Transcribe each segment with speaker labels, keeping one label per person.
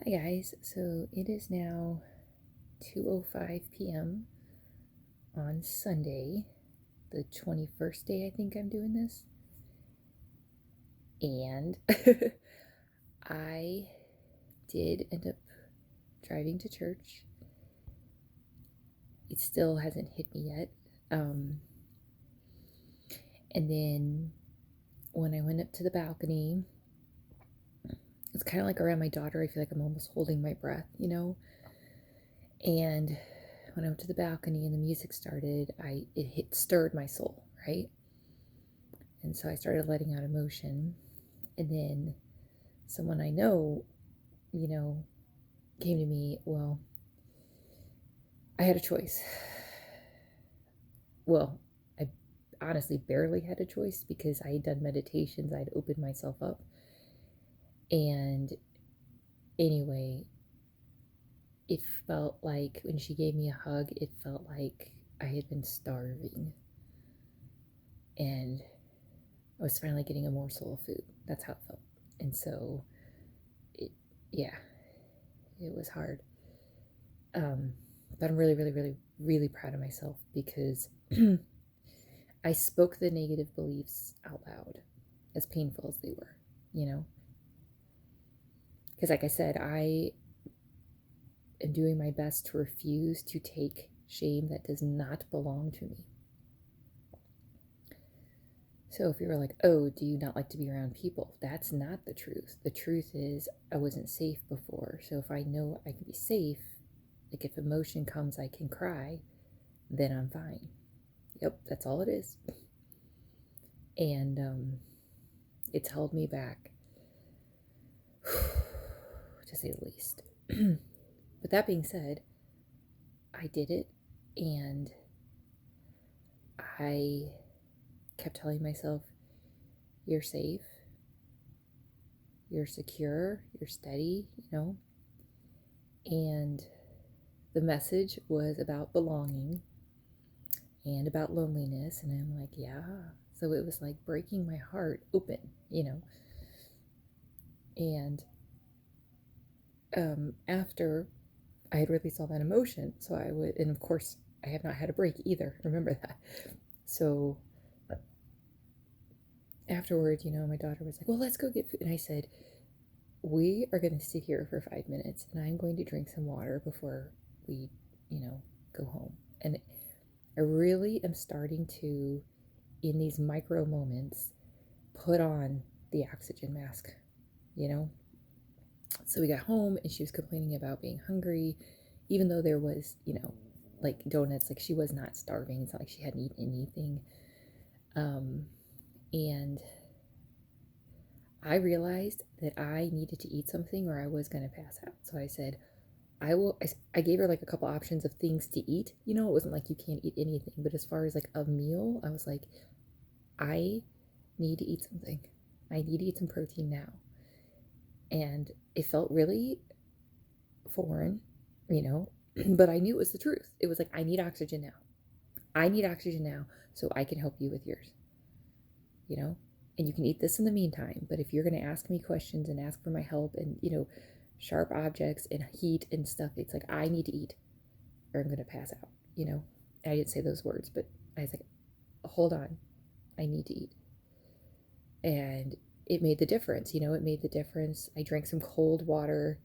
Speaker 1: Hi guys, so it is now 2:05 p.m. on Sunday, the 21st day I think I'm doing this. And I did end up driving to church. It still hasn't hit me yet. And then when I went up to the balcony, it's kind of like around my daughter. I feel like I'm almost holding my breath, And when I went to the balcony and the music started, it stirred my soul, right? And so I started letting out emotion. And then someone I know, came to me. Well, I had a choice. Well, I honestly barely had a choice because I had done meditations, I'd opened myself up. And anyway, it felt like when she gave me a hug, it felt like I had been starving. And I was finally getting a morsel of food. That's how it felt. And so, yeah, it was hard. But I'm really, really, really, really proud of myself because I spoke the negative beliefs out loud, as painful as they were, Because, like I said, I am doing my best to refuse to take shame that does not belong to me. So if you were like, oh, do you not like to be around people? That's not the truth. The truth is I wasn't safe before. So if I know I can be safe, like if emotion comes, I can cry, then I'm fine. Yep, that's all it is. And it's held me back, to say the least. But that being said, I did it, and I kept telling myself, you're safe, you're secure, you're steady, And the message was about belonging and about loneliness, and I'm like, yeah. So it was like breaking my heart open, And after I had released all that emotion, so I would, and of course, I have not had a break either. Remember that. So afterwards, my daughter was like, well, let's go get food. And I said, we are going to sit here for 5 minutes and I'm going to drink some water before we, go home. And I really am starting to, in these micro moments, put on the oxygen mask, So we got home and she was complaining about being hungry, even though there was, like donuts, like she was not starving. It's not like she hadn't eaten anything. And I realized that I needed to eat something or I was going to pass out. So I said, I gave her like a couple options of things to eat. It wasn't like you can't eat anything, but as far as like a meal, I was like, I need to eat something. I need to eat some protein now. And it felt really foreign, but I knew it was the truth. It was like, I need oxygen now. I need oxygen now so I can help you with yours, And you can eat this in the meantime, but if you're going to ask me questions and ask for my help and, sharp objects and heat and stuff, it's like, I need to eat or I'm going to pass out, I didn't say those words, but I was like, hold on, I need to eat. And it made the difference, it made the difference. I drank some cold water.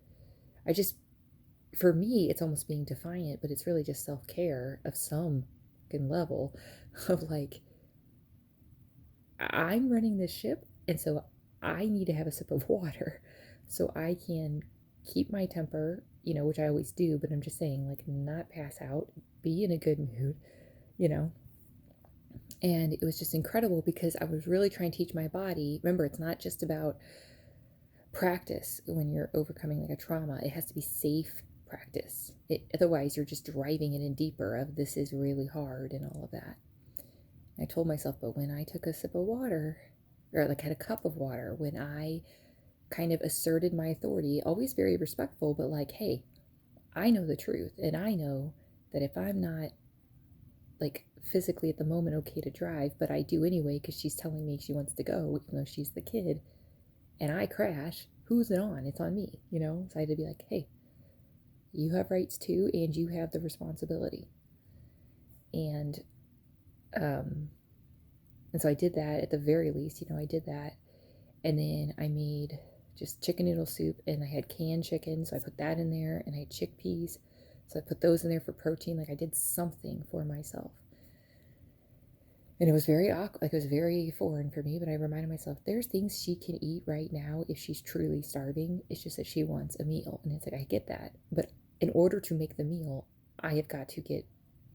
Speaker 1: For me, it's almost being defiant, but it's really just self-care of some level of like, I'm running this ship, and so I need to have a sip of water so I can keep my temper, which I always do, but I'm just saying, like, not pass out, be in a good mood, And it was just incredible because I was really trying to teach my body. Remember, it's not just about practice when you're overcoming like a trauma. It has to be safe practice. Otherwise, you're just driving it in deeper of this is really hard and all of that. I told myself, but when I took a sip of water, or like had a cup of water, when I kind of asserted my authority, always very respectful, but like, hey, I know the truth. And I know that if I'm not like physically at the moment okay to drive, but I do anyway because she's telling me she wants to go, even though she's the kid, and I crash, who's it on? It's on me, you know? So I had to be like, hey, you have rights too, and you have the responsibility. And, um, and so I did that at the very least, I did that. And then I made just chicken noodle soup, and I had canned chicken, so I put that in there, and I had chickpeas, so I put those in there for protein. Like I did something for myself. And it was very awkward, like it was very foreign for me, but I reminded myself there's things she can eat right now if she's truly starving. It's just that she wants a meal. And it's like, I get that. But in order to make the meal, I have got to get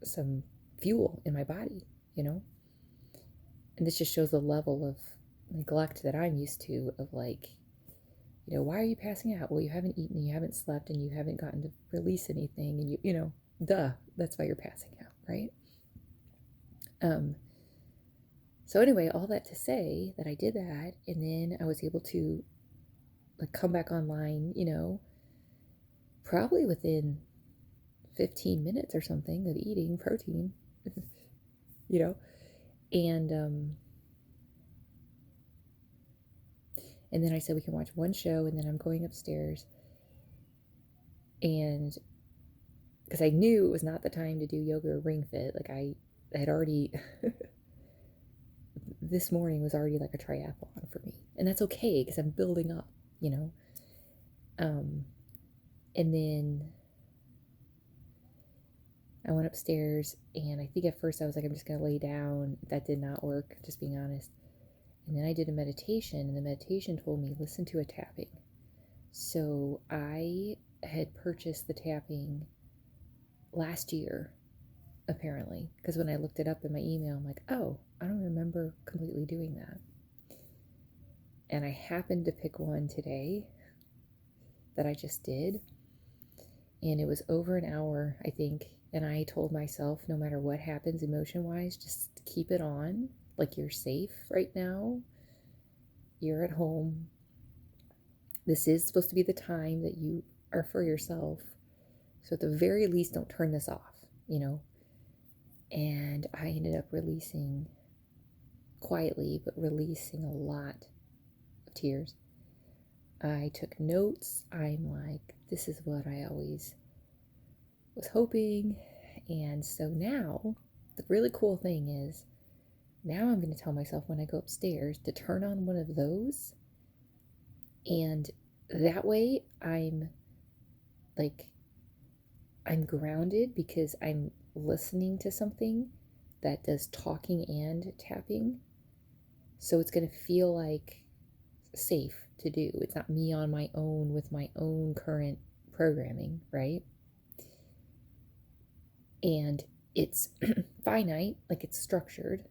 Speaker 1: some fuel in my body, you know? And this just shows the level of neglect that I'm used to of like, why are you passing out? Well, you haven't eaten, and you haven't slept, and you haven't gotten to release anything, and duh, that's why you're passing out, right? So anyway, all that to say that I did that, and then I was able to like come back online, probably within 15 minutes or something of eating protein, you know, and and then I said we can watch one show, and then I'm going upstairs, and because I knew it was not the time to do yoga or ring fit, like I had already this morning was already like a triathlon for me, and that's okay because I'm building up, um and then I went upstairs, and I think at first I was like, I'm just going to lay down. That did not work, just being honest. And then I did a meditation, and the meditation told me, listen to a tapping. So I had purchased the tapping last year, apparently, because when I looked it up in my email, I'm like, oh, I don't remember completely doing that. And I happened to pick one today that I just did, and it was over an hour, I think. And I told myself, no matter what happens emotion-wise, just keep it on. Like, you're safe right now. You're at home. This is supposed to be the time that you are for yourself. So at the very least, don't turn this off, And I ended up releasing quietly, but releasing a lot of tears. I took notes. I'm like, this is what I always was hoping. And so now the really cool thing is now I'm going to tell myself when I go upstairs to turn on one of those, and that way I'm grounded because I'm listening to something that does talking and tapping, so it's going to feel like safe to do. It's not me on my own with my own current programming, right? And it's finite, like it's structured.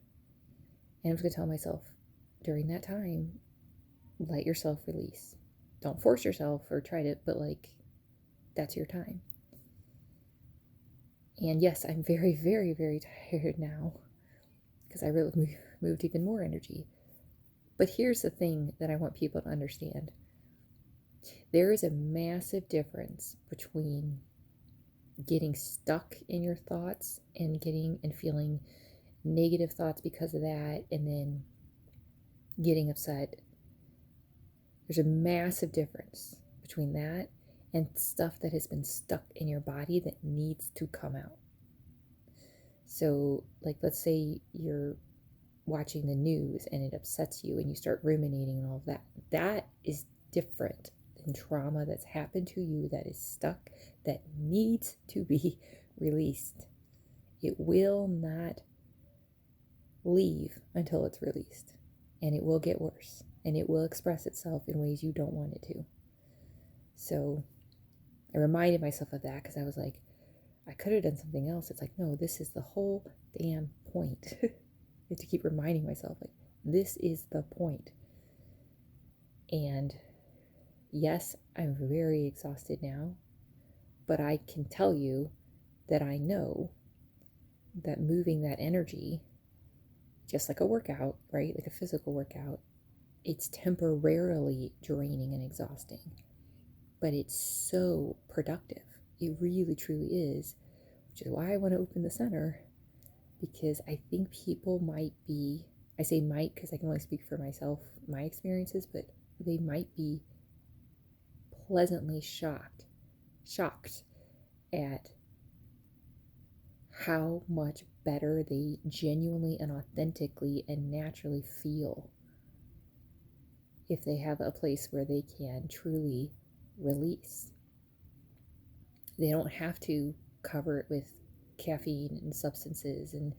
Speaker 1: And I'm just going to tell myself during that time, let yourself release. Don't force yourself or try to, but that's your time. And yes, I'm very, very, very tired now because I really moved even more energy. But here's the thing that I want people to understand. There is a massive difference between getting stuck in your thoughts and feeling negative thoughts because of that, and then getting upset. There's a massive difference between that and stuff that has been stuck in your body that needs to come out. So, let's say you're watching the news and it upsets you and you start ruminating and all of that. That is different than trauma that's happened to you that is stuck, that needs to be released. It will not leave until it's released, and it will get worse, and it will express itself in ways you don't want it to. So I reminded myself of that because I was like, I could have done something else. It's like, no, this is the whole damn point. I have to keep reminding myself, this is the point. And yes, I'm very exhausted now, but I can tell you that I know that moving that energy, just like a workout, right? Like a physical workout, it's temporarily draining and exhausting, but it's so productive. It really, truly is, which is why I want to open the center, because I think people might be, I say might because I can only speak for myself, my experiences, but they might be pleasantly shocked at how much better they genuinely and authentically and naturally feel if they have a place where they can truly release. They don't have to cover it with caffeine and substances and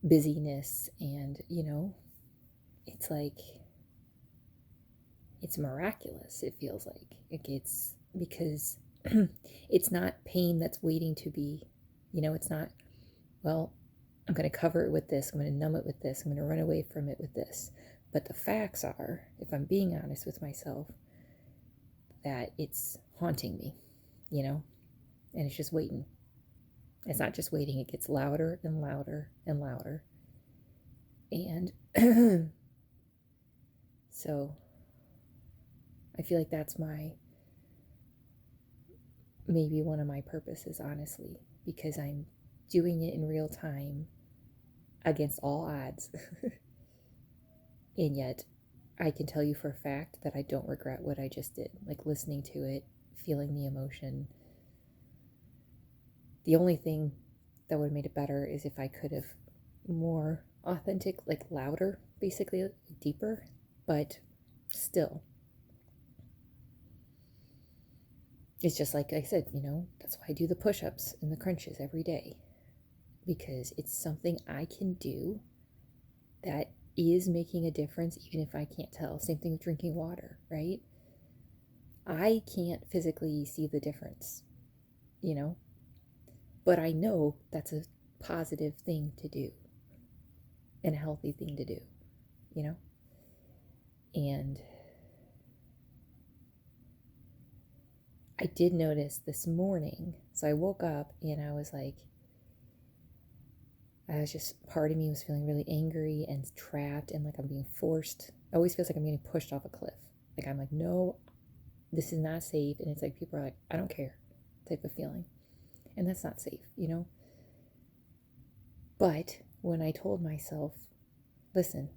Speaker 1: busyness, and it's like, it's miraculous. It feels like it gets, because it's not pain that's waiting to be, it's not, well, I'm going to cover it with this, I'm going to numb it with this, I'm going to run away from it with this. But the facts are, if I'm being honest with myself, that it's haunting me, and it's just waiting. It's not just waiting, it gets louder and louder and louder. And so I feel like that's maybe one of my purposes, honestly, because I'm doing it in real time against all odds. And yet I can tell you for a fact that I don't regret what I just did. Like, listening to it, feeling the emotion. The only thing that would have made it better is if I could have more authentic, like louder, basically, deeper, but still. It's just like I said, that's why I do the push-ups and the crunches every day, because it's something I can do that is making a difference, even if I can't tell. Same thing with drinking water, right? I can't physically see the difference, but I know that's a positive thing to do and a healthy thing to do, and I did notice this morning. So I woke up and I was just, part of me was feeling really angry and trapped and like I'm being forced. It always feels like I'm getting pushed off a cliff. Like, I'm like, no, this is not safe. And it's like, people are like, I don't care, type of feeling. And that's not safe, But when I told myself, listen,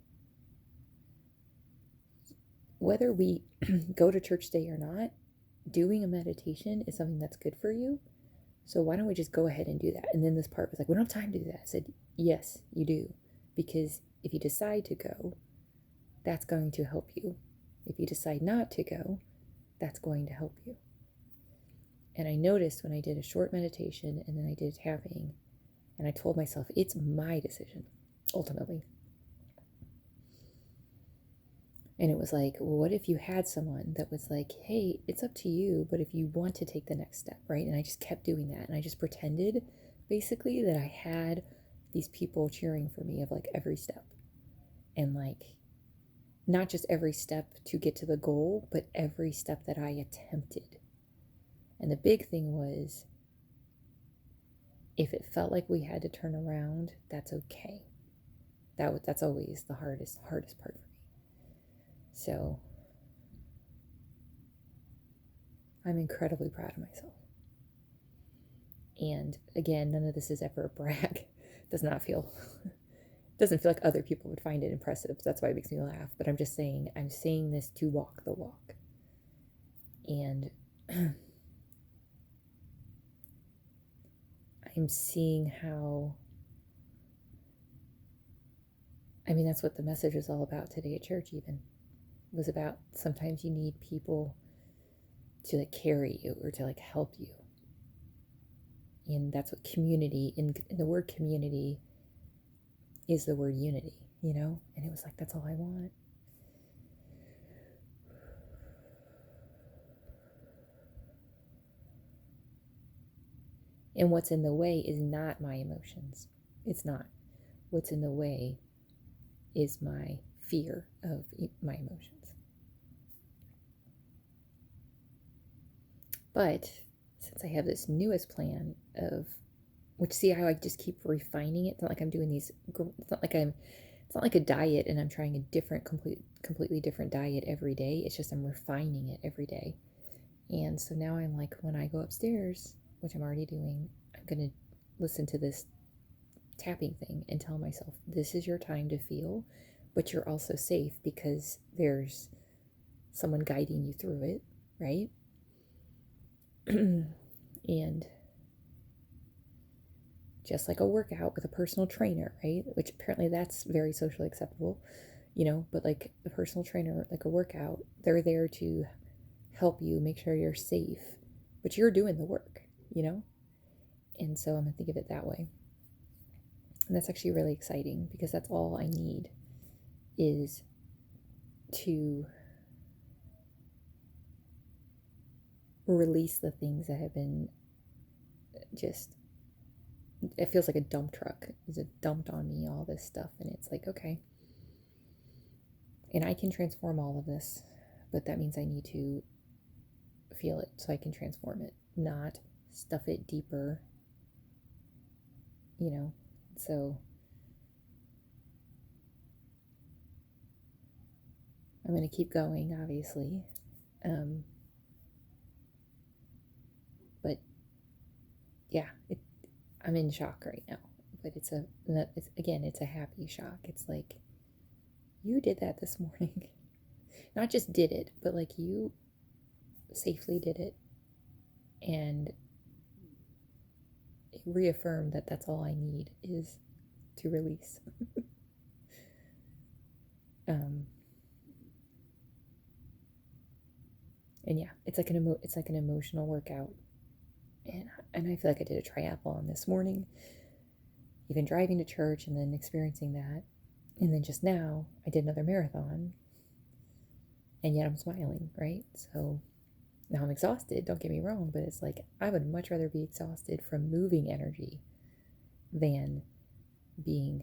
Speaker 1: whether we go to church today or not, doing a meditation is something that's good for you. So why don't we just go ahead and do that? And then this part was like, we don't have time to do that. I said, yes, you do. Because if you decide to go, that's going to help you. If you decide not to go, that's going to help you. And I noticed when I did a short meditation and then I did tapping, and I told myself, it's my decision, ultimately. And it was like, well, what if you had someone that was like, hey, it's up to you, but if you want to take the next step, right? And I just kept doing that. And I just pretended, basically, that I had these people cheering for me of like every step. And like, not just every step to get to the goal, but every step that I attempted. And the big thing was, if it felt like we had to turn around, that's okay. That's always the hardest part for me. So I'm incredibly proud of myself. And again, none of this is ever a brag. Doesn't feel like other people would find it impressive. That's why it makes me laugh. But I'm just saying, I'm saying this to walk the walk. And I'm seeing how, that's what the message was all about today at church, even. It was about, sometimes you need people to like carry you or to like help you. And that's what community, in the word community is the word unity, And it was like, that's all I want. And what's in the way is not my emotions. It's not. What's in the way is my fear of my emotions. But since I have this newest plan of, which, see how I just keep refining it. It's not like I'm doing these, it's not like a diet and I'm trying a different, completely different diet every day. It's just I'm refining it every day. And so now I'm like, when I go upstairs, which I'm already doing, I'm going to listen to this tapping thing and tell myself, this is your time to feel, but you're also safe because there's someone guiding you through it. right? And just like a workout with a personal trainer, right? Which apparently that's very socially acceptable, but like a personal trainer, like a workout, they're there to help you make sure you're safe, but you're doing the work, you know? And so I'm gonna think of it that way. And that's actually really exciting because that's all I need is to release the things that have been just, it feels like a dump truck. It's dumped on me all this stuff, and it's like, okay. And I can transform all of this, but that means I need to feel it so I can transform it, not stuff it deeper, you know? So I'm going to keep going, obviously. But yeah, I'm in shock right now. But it's a happy shock. It's like, you did that this morning. Not just did it, but like you safely did it. And it reaffirmed that that's all I need is to release. And yeah, it's like an emotional workout. And I feel like I did a triathlon this morning, even driving to church and then experiencing that. And then just now, I did another marathon, and yet I'm smiling, right? So now I'm exhausted, don't get me wrong, but it's like I would much rather be exhausted from moving energy than being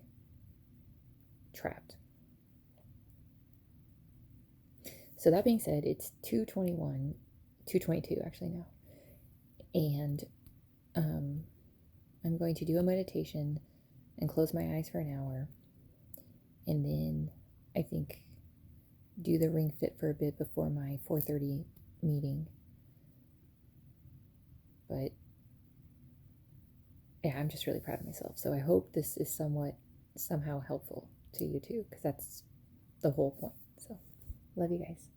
Speaker 1: trapped. So that being said, it's 2:21, 2:22 actually now. And I'm going to do a meditation and close my eyes for an hour. And then I think do the ring fit for a bit before my 4:30 meeting. But yeah, I'm just really proud of myself. So I hope this is somehow helpful to you too, because that's the whole point. So love you guys.